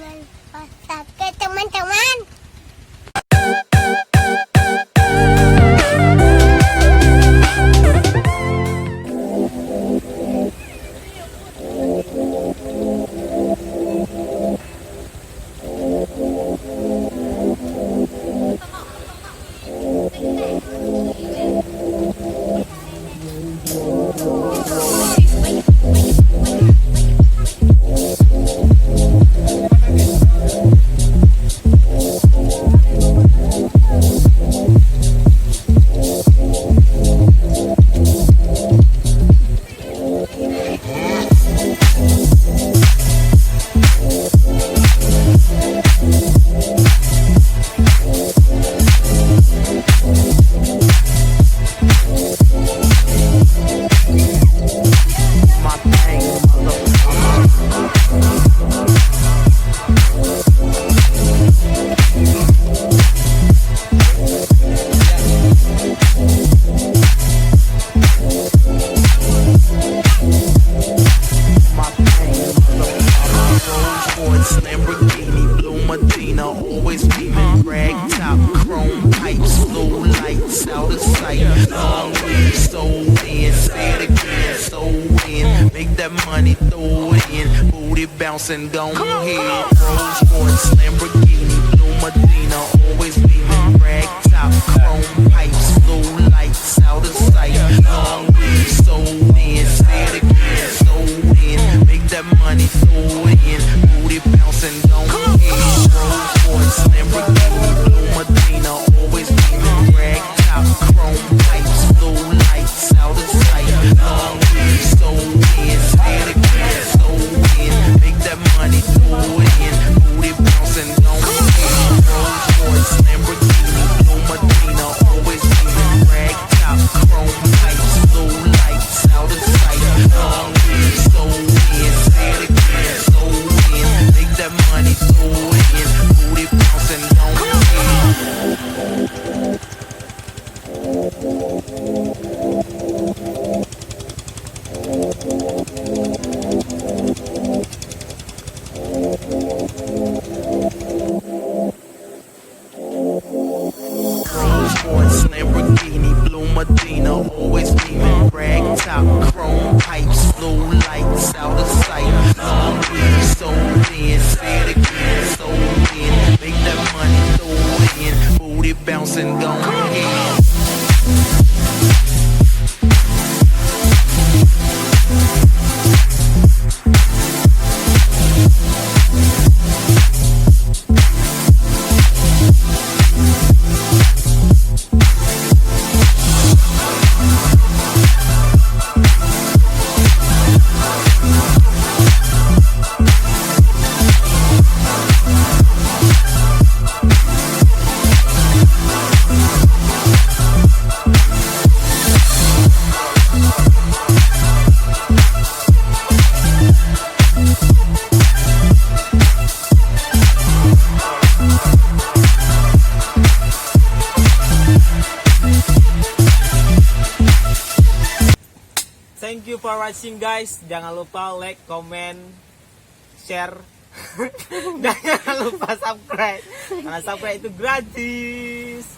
Jangan lupa subscribe teman-teman. Lamborghini, blue Medina, always beaming, rag top, chrome pipes, low lights out of sight. Long weed, so in, say it again, so in. Make that money, throw it in, booty bouncing, don't ahead. Rolls Royce, Lamborghini, blue Medina, always beaming, rag top, chrome pipes, low lights out of sight. Long weed, so in, say it again, so in. Make that money, throw it in, booty bouncing, don't ahead. Rolls Royce, Lamborghini, blue Medina, always beaming, rag top, chrome pipes, low lights out of sight. Long weed, so in, say it again, so in. Make that money, throw it in, booty bouncing, don't ahead. Rolls Royce, Lamborghini, blue Medina, always beaming, rag top, chrome pipes, low lights out of sight. Long weed, so in, say it again, so in. Make that money, throw it in, booty bouncing, don't ahead. Rolls Royce, Lamborghini, blue Medina, always beaming, rag top, chrome pipes, low lights out of sight. Long weed, so in, say it again, so in. Make that money, throw it in, booty bouncing, go ahead. Thank you for watching guys. Jangan lupa like, comment, share. Dan jangan lupa subscribe. Karena subscribe itu gratis.